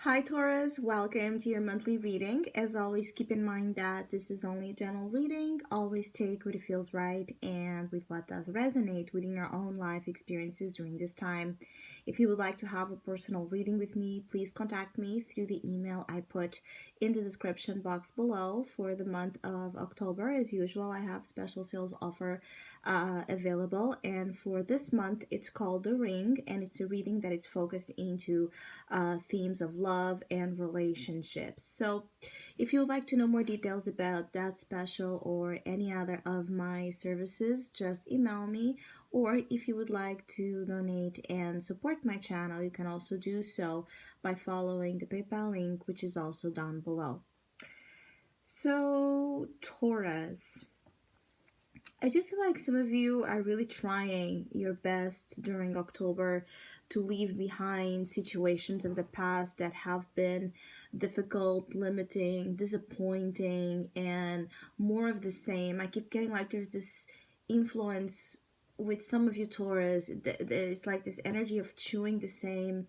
Hi Taurus, welcome to your monthly reading. As always, keep in mind that this is only a general reading. Always take what it feels right and with what does resonate within your own life experiences during this time. If you would like to have a personal reading with me, please contact me through the email I put in the description box below. For the month of October, as usual, I have special sales offer available, and for this month it's called The Ring, and it's a reading that is focused into themes of love and relationships. So if you would like to know more details about that special or any other of my services, just email me. Or if you would like to donate and support my channel, you can also do so by following the PayPal link, which is also down below. So, Taurus, I do feel like some of you are really trying your best during October to leave behind situations of the past that have been difficult, limiting, disappointing, and more of the same. I keep getting like there's this influence with some of you Taurus. There's like this energy of chewing the same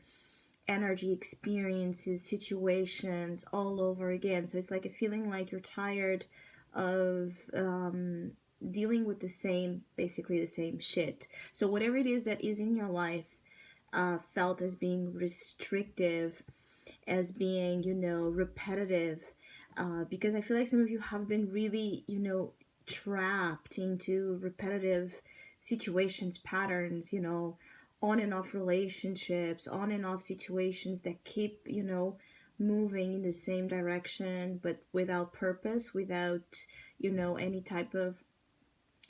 energy, experiences, situations all over again. So it's like a feeling like you're tired of dealing with the same, basically the same shit. So whatever it is that is in your life felt as being restrictive, as being, repetitive, because I feel like some of you have been really, trapped into repetitive situations, patterns, on and off relationships, on and off situations that keep, moving in the same direction, but without purpose, without, any type of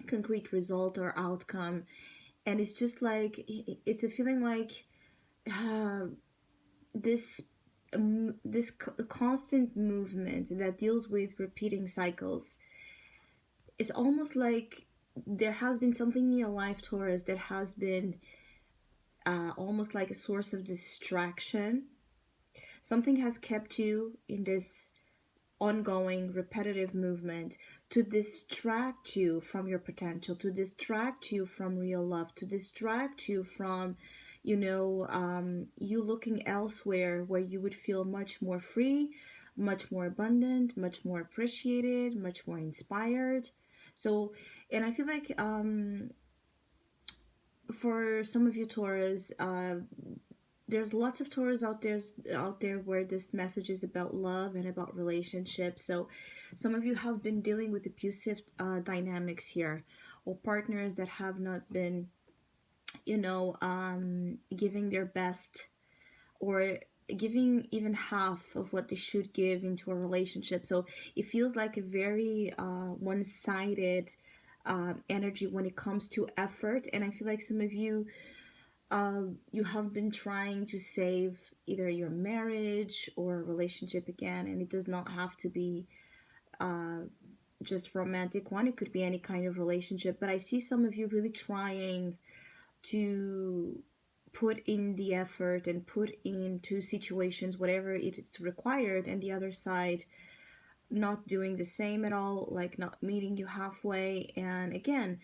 concrete result or outcome. And it's just like, it's a feeling like uh, this this constant movement that deals with repeating cycles. It's almost like there has been something in your life, Taurus, that has been almost like a source of distraction. Something has kept you in this ongoing repetitive movement to distract you from your potential, to distract you from real love, to distract you from, you looking elsewhere where you would feel much more free, much more abundant, much more appreciated, much more inspired. So, and I feel like for some of you Taurus, there's lots of Taurus out there where this message is about love and about relationships. So some of you have been dealing with abusive dynamics here, or partners that have not been, giving their best, or giving even half of what they should give into a relationship. So it feels like a very one-sided energy when it comes to effort. And I feel like some of you, you have been trying to save either your marriage or a relationship again, and it does not have to be uh, just romantic one. It could be any kind of relationship, but I see some of you really trying to put in the effort and put into situations whatever it is required, and the other side not doing the same at all, like not meeting you halfway. And again,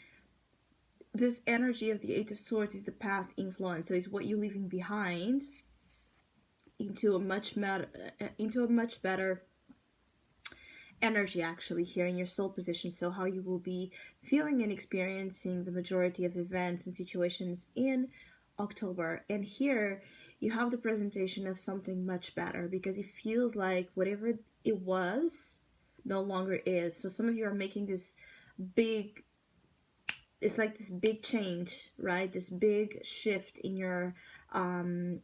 this energy of the Eight of Swords is the past influence, so it's what you're leaving behind into a much better energy actually here in your soul position. So how you will be feeling and experiencing the majority of events and situations in October. And here you have the presentation of something much better, because it feels like whatever it was no longer is. So some of you are making this big, it's like this big change, right? This big shift in your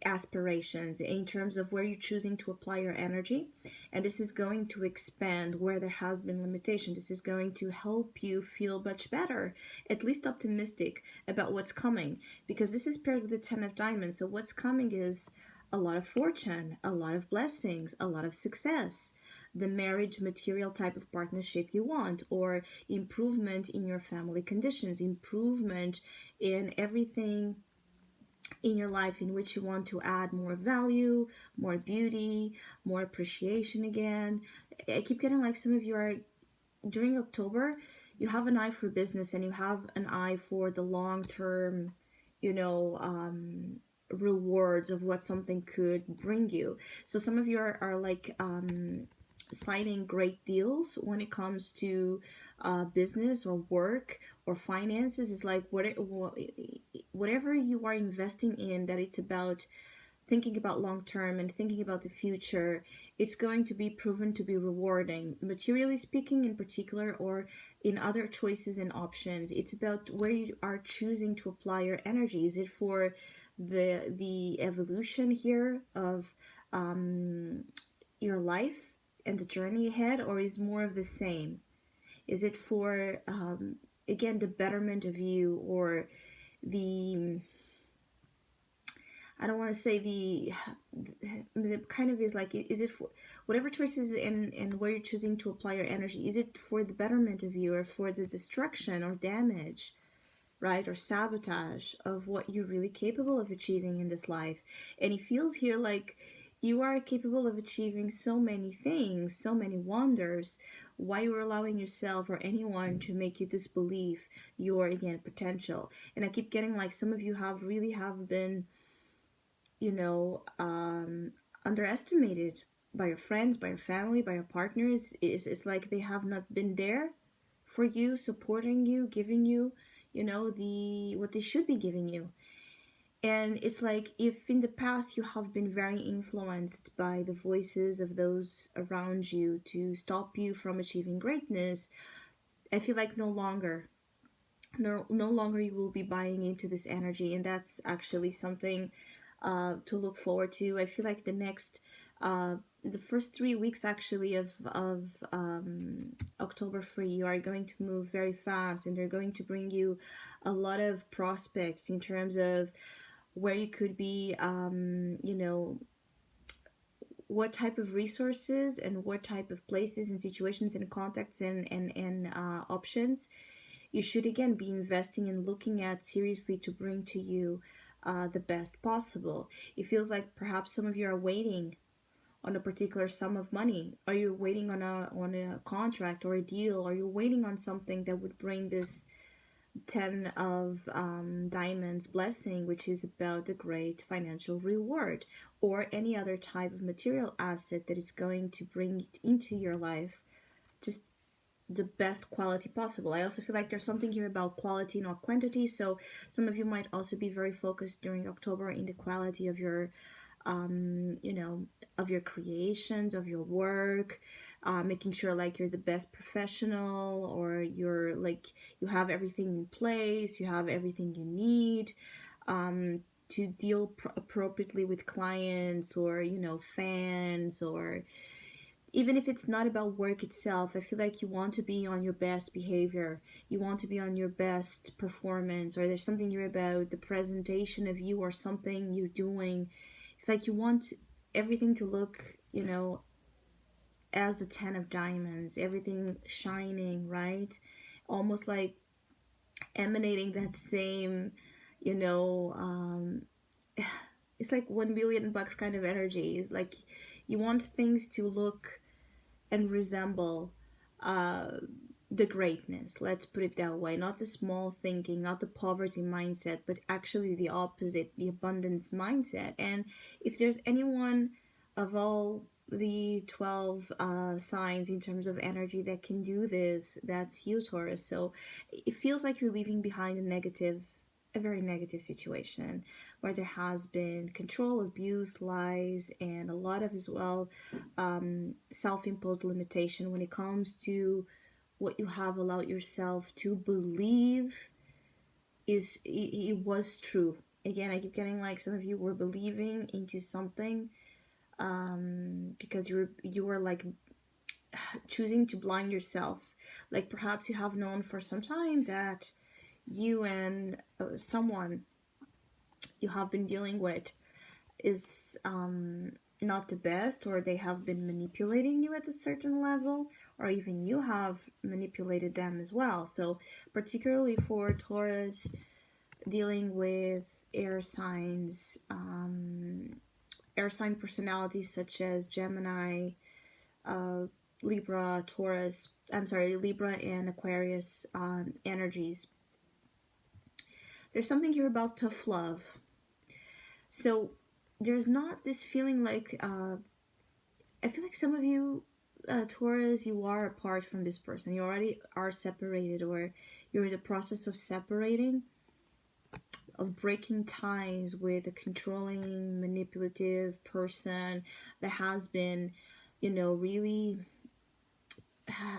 aspirations in terms of where you're choosing to apply your energy. And this is going to expand where there has been limitation. This is going to help you feel much better, at least optimistic about what's coming, because this is paired with the 10 of Diamonds. So what's coming is a lot of fortune, a lot of blessings, a lot of success, the marriage material type of partnership you want, or improvement in your family conditions, improvement in everything in your life in which you want to add more value, more beauty, more appreciation again. I keep getting like some of you are, during October, you have an eye for business and you have an eye for the long term, you know, rewards of what something could bring you. So some of you are like signing great deals when it comes to business or work or finances. Is like whatever you are investing in, that it's about thinking about long term and thinking about the future, it's going to be proven to be rewarding, materially speaking, in particular, or in other choices and options. It's about where you are choosing to apply your energy. Is it for the evolution here of your life and the journey ahead, or is more of the same? Is it for again the betterment of you, or the, I don't want to say the kind of is like, is it for whatever choices and where you're choosing to apply your energy? Is it for the betterment of you, or for the destruction or damage, right, or sabotage of what you're really capable of achieving in this life? And it feels here like you are capable of achieving so many things, so many wonders. Why you're allowing yourself or anyone to make you disbelieve your, again, potential? And I keep getting like some of you have been, you know, underestimated by your friends, by your family, by your partners. It's like they have not been there for you, supporting you, giving you, you know, the what they should be giving you. And it's like, if in the past you have been very influenced by the voices of those around you to stop you from achieving greatness, I feel like no longer you will be buying into this energy. And that's actually something to look forward to. I feel like the first 3 weeks actually of October for you are going to move very fast, and they're going to bring you a lot of prospects in terms of where you could be, you know, what type of resources and what type of places and situations and contacts and options you should, again, be investing and looking at seriously to bring to you the best possible. It feels like perhaps some of you are waiting on a particular sum of money. Are you waiting on a contract or a deal? Are you waiting on something that would bring this 10 of diamonds blessing, which is about a great financial reward, or any other type of material asset that is going to bring it into your life just the best quality possible? I also feel like there's something here about quality, not quantity. So some of you might also be very focused during October in the quality of your, you know, of your creations, of your work, making sure like you're the best professional, or you're like, you have everything in place, you have everything you need. To deal appropriately with clients, or, you know, fans, or even if it's not about work itself. I feel like you want to be on your best behavior. You want to be on your best performance, or there's something here about the presentation of you or something you're doing. It's like you want everything to look, you know, as the 10 of diamonds, everything shining, right? Almost like emanating that same, you know, it's like 1 billion bucks kind of energy. It's like you want things to look and resemble uh, the greatness. Let's put it that way. Not the small thinking, not the poverty mindset, but actually the opposite, the abundance mindset. And if there's anyone of all the 12 signs in terms of energy that can do this, that's you, Taurus. So it feels like you're leaving behind a very negative situation where there has been control, abuse, lies, and a lot of, as well, self-imposed limitation when it comes to what you have allowed yourself to believe it was true. Again, I keep getting like some of you were believing into something, because you were like choosing to blind yourself. Like perhaps you have known for some time that you and someone you have been dealing with is not the best, or they have been manipulating you at a certain level, or even you have manipulated them as well. So particularly for Taurus, dealing with air signs, air sign personalities such as Gemini, uh, Libra, Taurus, I'm sorry, Libra and Aquarius energies. There's something here about tough love. So there's not this feeling like, I feel like some of you, Taurus, you are apart from this person. You already are separated, or you're in the process of separating, of breaking ties with a controlling, manipulative person that has been, really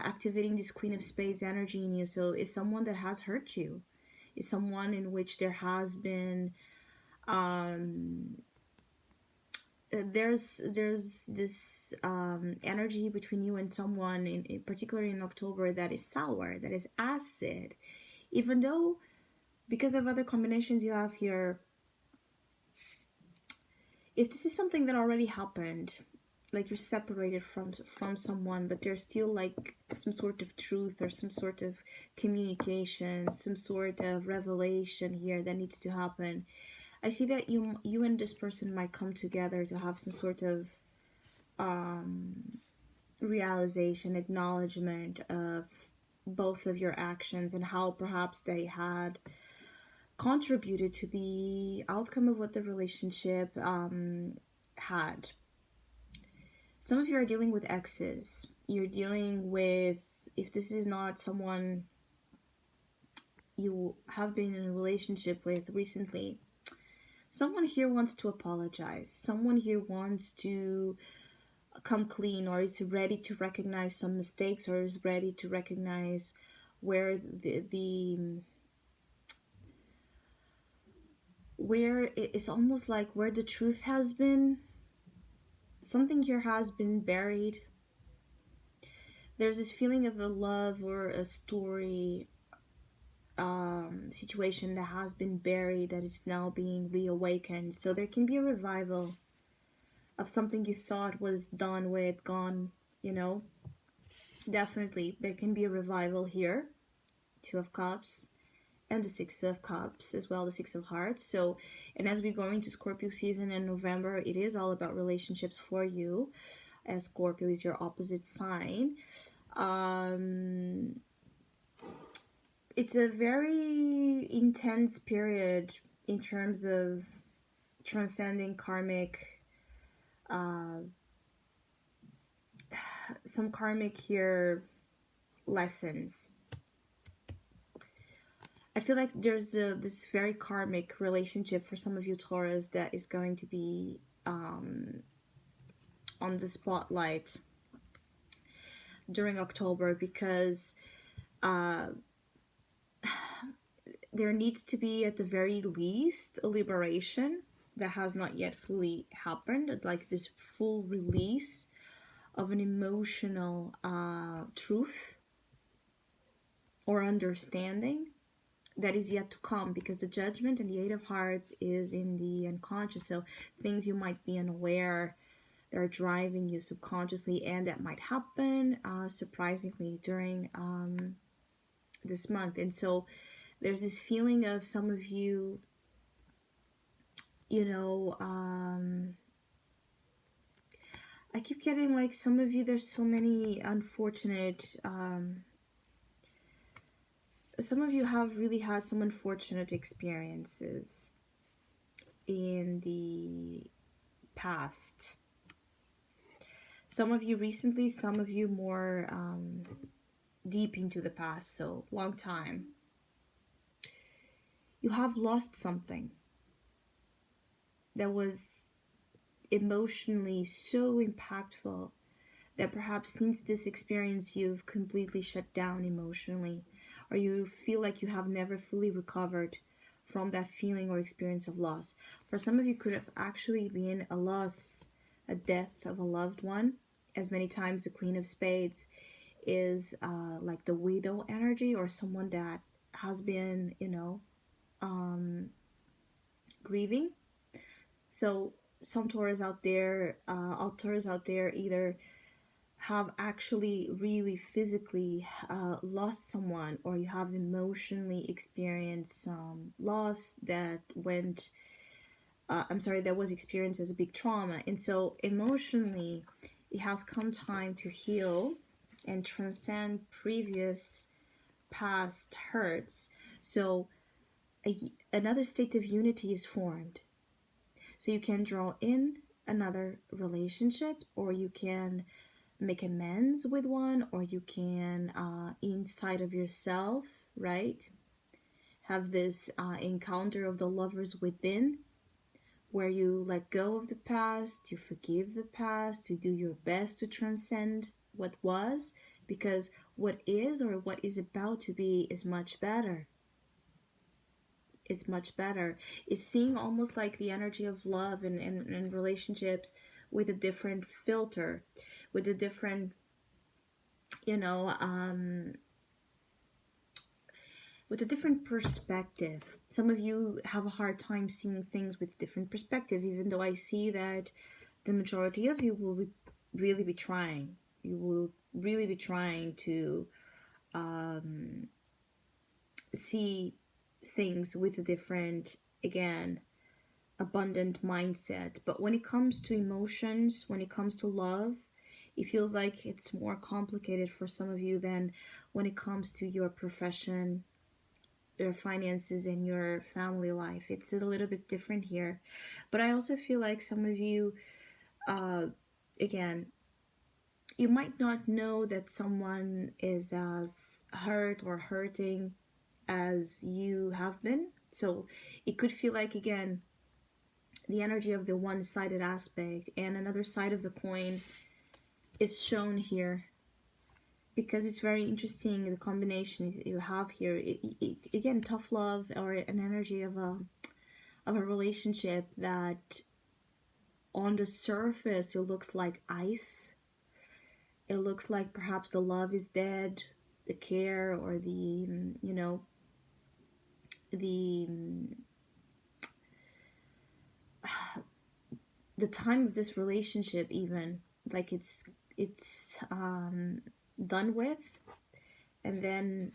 activating this Queen of Spades energy in you. So it's someone that has hurt you. It's someone in which there has been, um, there's this energy between you and someone, in particularly in October, that is sour, that is acid. Even though, because of other combinations you have here, if this is something that already happened, like you're separated from someone, but there's still like some sort of truth or some sort of communication, some sort of revelation here that needs to happen. I see that you and this person might come together to have some sort of um, realization, acknowledgement of both of your actions and how perhaps they had contributed to the outcome of what the relationship had. Some of you are dealing with exes. You're dealing with, if this is not someone you have been in a relationship with recently, someone here wants to apologize. Someone here wants to come clean, or is ready to recognize some mistakes, or is ready to recognize where the where it's almost like where the truth has been. Something here has been buried. There's this feeling of a love or a story, situation that has been buried, that is now being reawakened. So there can be a revival of something you thought was done with, gone, you know. Definitely, there can be a revival here. Two of Cups and the Six of Cups as well, the Six of Hearts. So, and as we go into Scorpio season in November, it is all about relationships for you, as Scorpio is your opposite sign. It's a very intense period in terms of transcending karmic, uh, some karmic here lessons. I feel like there's this very karmic relationship for some of you Taurus that is going to be on the spotlight during October, because uh, there needs to be, at the very least, a liberation that has not yet fully happened, like this full release of an emotional truth or understanding that is yet to come, because the Judgment and the Eight of Hearts is in the unconscious. So things you might be unaware that are driving you subconsciously, and that might happen surprisingly during this month. And so there's this feeling of some of you, you know, I keep getting like some of you, there's so many unfortunate, some of you have really had some unfortunate experiences in the past. Some of you recently, some of you more deep into the past, so long time. You have lost something that was emotionally so impactful, that perhaps since this experience you've completely shut down emotionally, or you feel like you have never fully recovered from that feeling or experience of loss. For some of you, could have actually been a loss, a death of a loved one, as many times the Queen of Spades is like the widow energy, or someone that has been, grieving. So some Taurus out there, all Taurus out there, either have actually really physically lost someone, or you have emotionally experienced some loss that went, that was experienced as a big trauma. And so emotionally, it has come time to heal and transcend previous past hurts. So another state of unity is formed. So you can draw in another relationship, or you can make amends with one, or you can inside of yourself, right, have this encounter of the lovers within, where you let go of the past, you forgive the past, you do your best to transcend what was, because what is, or what is about to be, is much better. Is much better. Is seeing almost like the energy of love and relationships with a different filter, with a different, you know, with a different perspective. Some of you have a hard time seeing things with a different perspective, even though I see that the majority of you will really be trying. You will really be trying to um, see things with a different, again, abundant mindset. But when it comes to emotions, when it comes to love, it feels like it's more complicated for some of you than when it comes to your profession, your finances, and your family life. It's a little bit different here. But I also feel like some of you, uh, again, you might not know that someone is as hurt or hurting as you have been. So it could feel like, again, the energy of the one-sided aspect, and another side of the coin is shown here, because it's very interesting, the combinations you have here. Again, tough love, or an energy of a relationship that on the surface it looks like ice. It looks like perhaps the love is dead, the care, or the, the the time of this relationship, even like it's done with, and then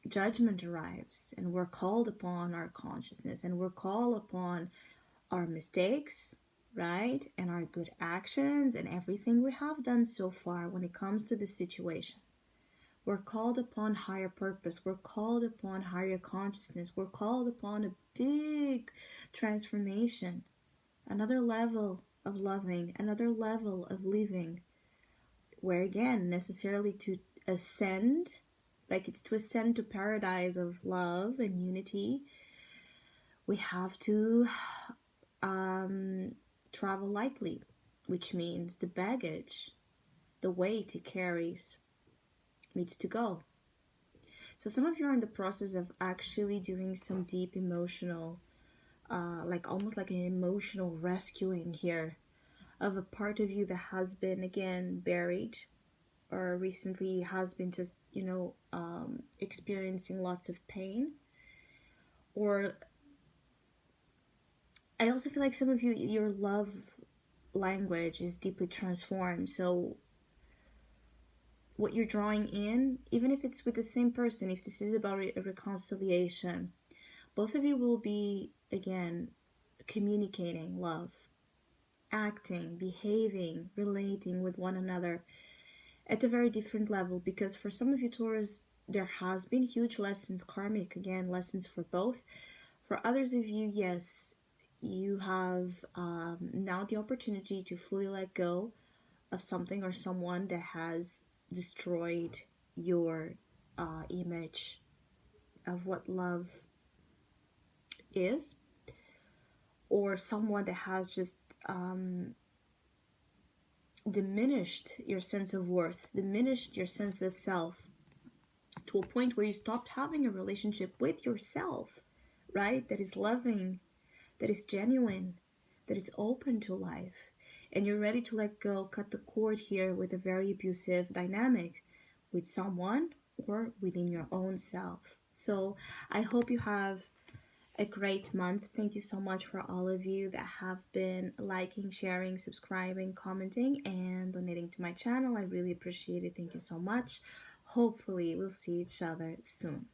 judgment arrives, and we're called upon our consciousness, and we're called upon our mistakes, right, and our good actions, and everything we have done so far when it comes to this situation. We're called upon higher purpose. We're called upon higher consciousness. We're called upon a big transformation, another level of loving, another level of living, where again, necessarily to ascend, like it's to ascend to paradise of love and unity, we have to travel lightly, which means the baggage, the weight it carries, needs to go. So some of you are in the process of actually doing some deep emotional, like almost like an emotional rescuing here of a part of you that has been, again, buried, or recently has been just, experiencing lots of pain. Or I also feel like some of you, your love language is deeply transformed. So what you're drawing in, even if it's with the same person, if this is about a reconciliation, both of you will be, again, communicating love, acting, behaving, relating with one another at a very different level. Because for some of you Taurus, there has been huge lessons, karmic, again, lessons for both. For others of you, yes, you have now the opportunity to fully let go of something or someone that has destroyed your image of what love is, or someone that has just diminished your sense of worth, diminished your sense of self, to a point where you stopped having a relationship with yourself, right? That is loving, that is genuine, that is open to life. And you're ready to let go, cut the cord here with a very abusive dynamic with someone or within your own self. So I hope you have a great month. Thank you so much for all of you that have been liking, sharing, subscribing, commenting, and donating to my channel. I really appreciate it. Thank you so much. Hopefully we'll see each other soon.